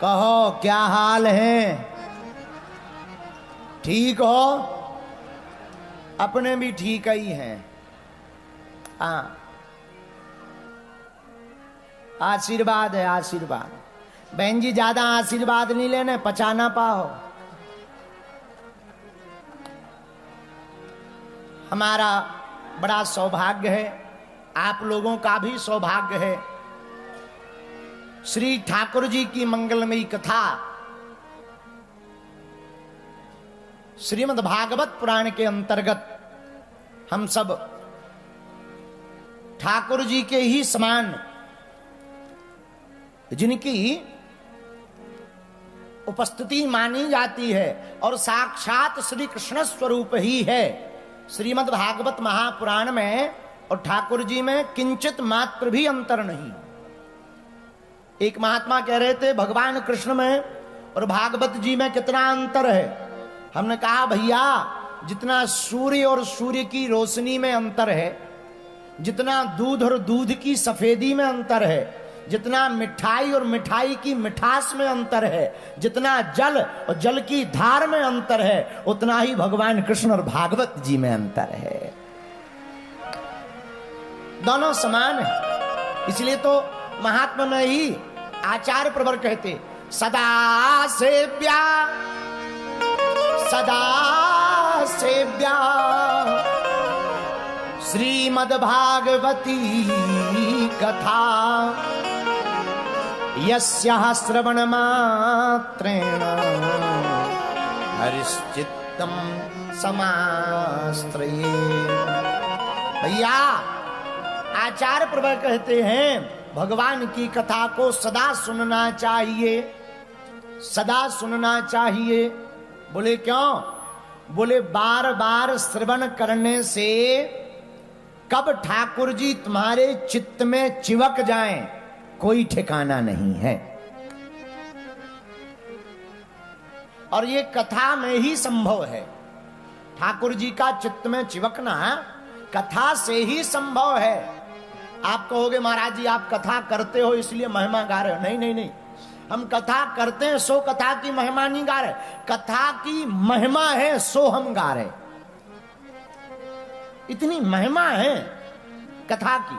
कहो क्या हाल है? ठीक हो? अपने भी ठीक ही हैं। हाँ, आशीर्वाद है, आशीर्वाद। बहन जी ज्यादा आशीर्वाद नहीं लेने, पचा ना पाओ। हमारा बड़ा सौभाग्य है, आप लोगों का भी सौभाग्य है। श्री ठाकुर जी की मंगलमयी कथा श्रीमद् भागवत पुराण के अंतर्गत हम सब ठाकुर जी के ही समान, जिनकी उपस्थिति मानी जाती है और साक्षात श्री कृष्ण स्वरूप ही है, श्रीमद् भागवत महापुराण में और ठाकुर जी में किंचित मात्र भी अंतर नहीं। एक महात्मा कह रहे थे भगवान कृष्ण में और भागवत जी में कितना अंतर है। हमने कहा भैया, जितना सूर्य और सूर्य की रोशनी में अंतर है, जितना दूध और दूध की सफेदी में अंतर है, जितना मिठाई और मिठाई की मिठास में अंतर है, जितना जल और जल की धार में अंतर है, उतना ही भगवान कृष्ण और भागवत जी में अंतर है। दोनों समान है। इसलिए तो महात्मा में ही आचार्य प्रवर कहते सदा सेव्या सदा सेव्या श्रीमद् भागवती कथा यस्याः श्रवण मात्रेण हरिश्चित्तम समाश्रये। भैया, आचार्य प्रवर कहते हैं भगवान की कथा को सदा सुनना चाहिए, सदा सुनना चाहिए। बोले क्यों? बोले बार बार श्रवण करने से कब ठाकुर जी तुम्हारे चित्त में चिवक जाएं, कोई ठिकाना नहीं है। और ये कथा में ही संभव है। ठाकुर जी का चित्त में चिवकना कथा से ही संभव है। आप कहोगे महाराज जी आप कथा करते हो इसलिए महिमा गा रहे हो। नहीं नहीं नहीं, हम कथा करते हैं सो कथा की महिमा नहीं गा रहे, कथा की महिमा है सो हम गा रहे। इतनी महिमा है कथा की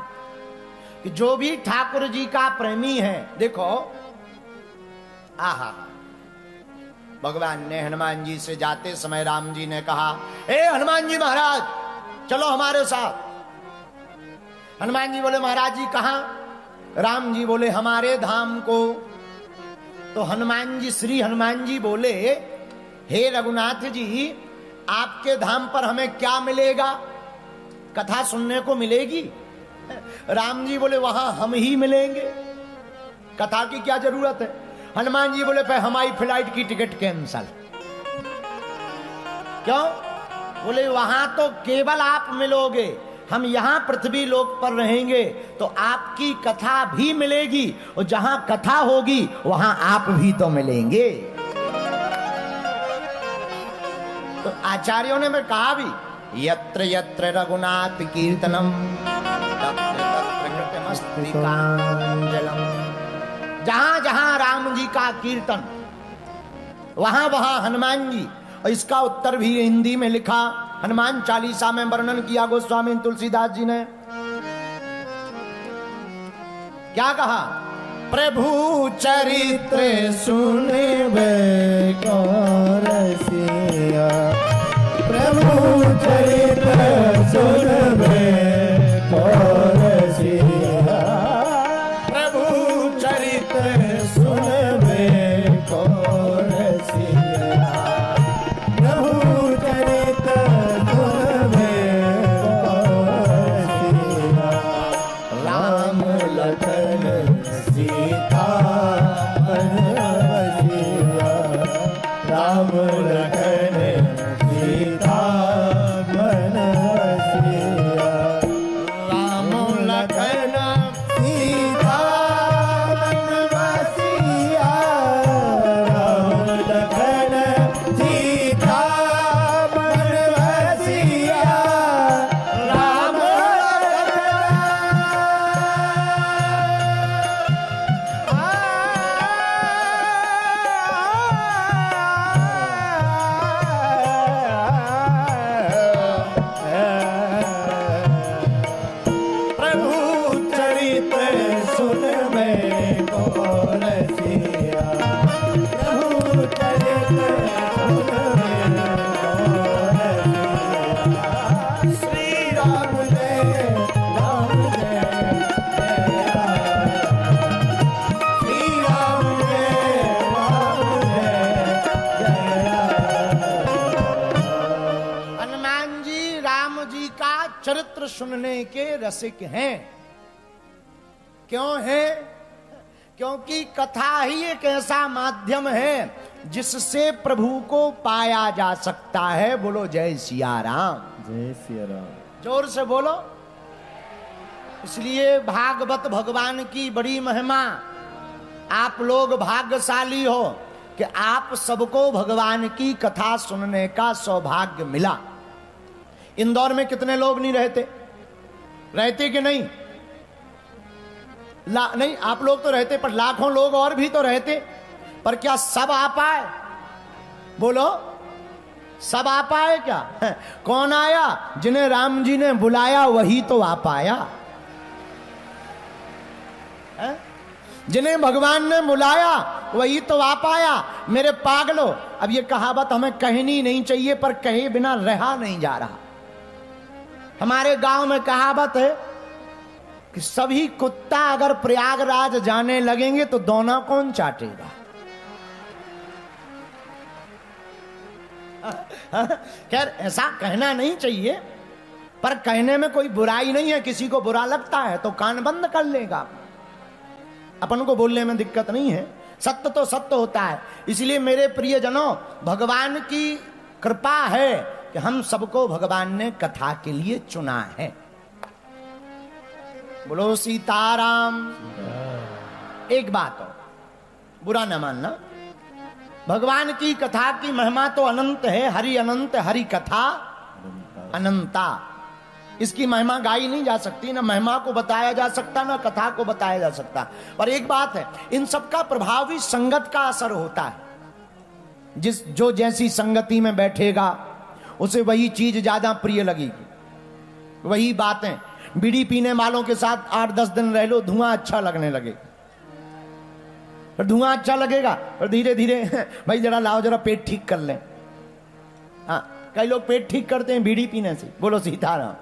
कि जो भी ठाकुर जी का प्रेमी है, देखो आहा, भगवान ने हनुमान जी से जाते समय राम जी ने कहा, ए हनुमान जी महाराज चलो हमारे साथ। हनुमान जी बोले महाराज जी कहां? राम जी बोले हमारे धाम को। तो हनुमान जी, श्री हनुमान जी बोले, हे रघुनाथ जी आपके धाम पर हमें क्या मिलेगा? कथा सुनने को मिलेगी। राम जी बोले वहां हम ही मिलेंगे, कथा की क्या जरूरत है? हनुमान जी बोले फिर हमारी फ्लाइट की टिकट कैंसल। क्यों? बोले वहां तो केवल आप मिलोगे, हम यहां पृथ्वी लोक पर रहेंगे तो आपकी कथा भी मिलेगी, और जहां कथा होगी वहां आप भी तो मिलेंगे। तो आचार्यों ने मैं कहा भी, यत्र यत्र रघुनाथ कीर्तनम तत्र तत्र कृतमस्तकांजलम। जहां जहां राम जी का कीर्तन वहां वहां हनुमान जी। और इसका उत्तर भी हिंदी में लिखा, हनुमान चालीसा में वर्णन किया गोस्वामी तुलसीदास जी ने। क्या कहा? प्रभु चरित्र सुनबे को रसिया, प्रभु चरित्र सुनबे को रसिया, प्रभु चरित्र सुनबे को रसिया, प्रभु चरित्र सुनबे को रसिया, राम लखन सीता मन बसिया, राम लखन सीता मन चरित्र सुनने के रसिक हैं। क्यों है? क्योंकि कथा ही एक ऐसा माध्यम है जिससे प्रभु को पाया जा सकता है। बोलो जय सिया राम। जय सिया राम। जोर से बोलो। इसलिए भागवत भगवान की बड़ी महिमा। आप लोग भाग्यशाली हो कि आप सबको भगवान की कथा सुनने का सौभाग्य मिला। इंदौर में कितने लोग नहीं रहते? रहते कि नहीं? नहीं, आप लोग तो रहते, पर लाखों लोग और भी तो रहते। पर क्या सब आ पाए? बोलो, सब आ पाए क्या? कौन आया? जिन्हें राम जी ने बुलाया वही तो आ पाया। जिन्हें भगवान ने बुलाया वही तो आ पाया। मेरे पागलो, अब ये कहावत हमें कहनी नहीं चाहिए, पर कहे बिना रहा नहीं जा रहा। हमारे गांव में कहावत है कि सभी कुत्ता अगर प्रयागराज जाने लगेंगे तो दोना कौन चाटेगा? खैर, ऐसा कहना नहीं चाहिए, पर कहने में कोई बुराई नहीं है। किसी को बुरा लगता है तो कान बंद कर लेगा। अपन को बोलने में दिक्कत नहीं है। सत्य तो सत्य होता है। इसलिए मेरे प्रियजनों, भगवान की कृपा है कि हम सबको भगवान ने कथा के लिए चुना है। बोलो सीताराम। एक बात हो, बुरा न मानना, भगवान की कथा की महिमा तो अनंत है। हरि अनंत, हरि कथा अनंता। इसकी महिमा गाई नहीं जा सकती, ना महिमा को बताया जा सकता, ना कथा को बताया जा सकता। पर एक बात है, इन सब का प्रभाव ही संगत का असर होता है। जो जैसी संगति में बैठेगा उसे वही चीज ज्यादा प्रिय लगेगी। वही बातें, बीड़ी पीने वालों के साथ 8-10 दिन रह लो, धुआं अच्छा लगने लगेगा। फिर धुआं अच्छा लगेगा और धीरे धीरे भाई जरा लाओ, जरा पेट ठीक कर लें। हाँ, कई लोग पेट ठीक करते हैं बीड़ी पीने से। बोलो सीताराम।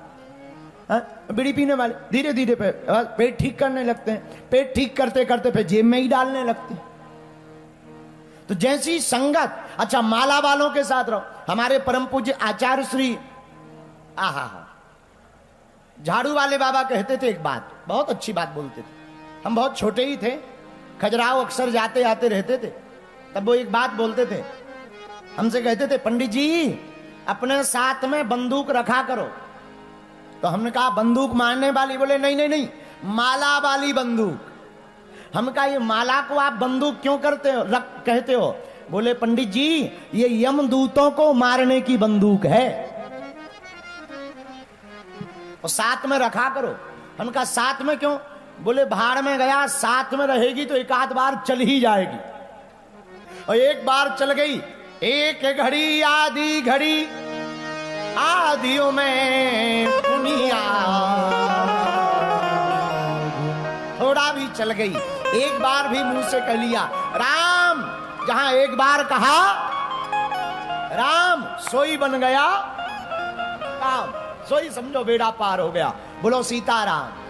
बीड़ी पीने वाले धीरे धीरे पेट ठीक करने लगते हैं। पेट ठीक करते करते फिर जेब में ही डालने लगते हैं। तो जैसी संगत, अच्छा माला वालों के साथ रहो। हमारे परम पूज्य आचार्य श्री झाड़ू वाले बाबा कहते थे एक बात, बहुत अच्छी बात बोलते थे। हम बहुत छोटे ही थे, खजुराहो अक्सर जाते आते रहते थे। तब वो एक बात बोलते थे, हमसे कहते थे, पंडित जी अपने साथ में बंदूक रखा करो। तो हमने कहा बंदूक मारने वाली? बोले नहीं नहीं नहीं, माला वाली बंदूक। हम कहा ये माला को आप बंदूक क्यों करते हो, कहते हो? बोले पंडित जी ये यमदूतों को मारने की बंदूक है और साथ में रखा करो। हम कहा साथ में क्यों? बोले भाड़ में गया, साथ में रहेगी तो एक आध बार चल ही जाएगी। और एक बार चल गई, एक घड़ी आधी घड़ी आधियों में दुनिया थोड़ा भी चल गई, एक बार भी मुंह से कह लिया राम, जहां एक बार कहा राम, सोई बन गया काम। सोई समझो बेड़ा पार हो गया। बोलो सीताराम।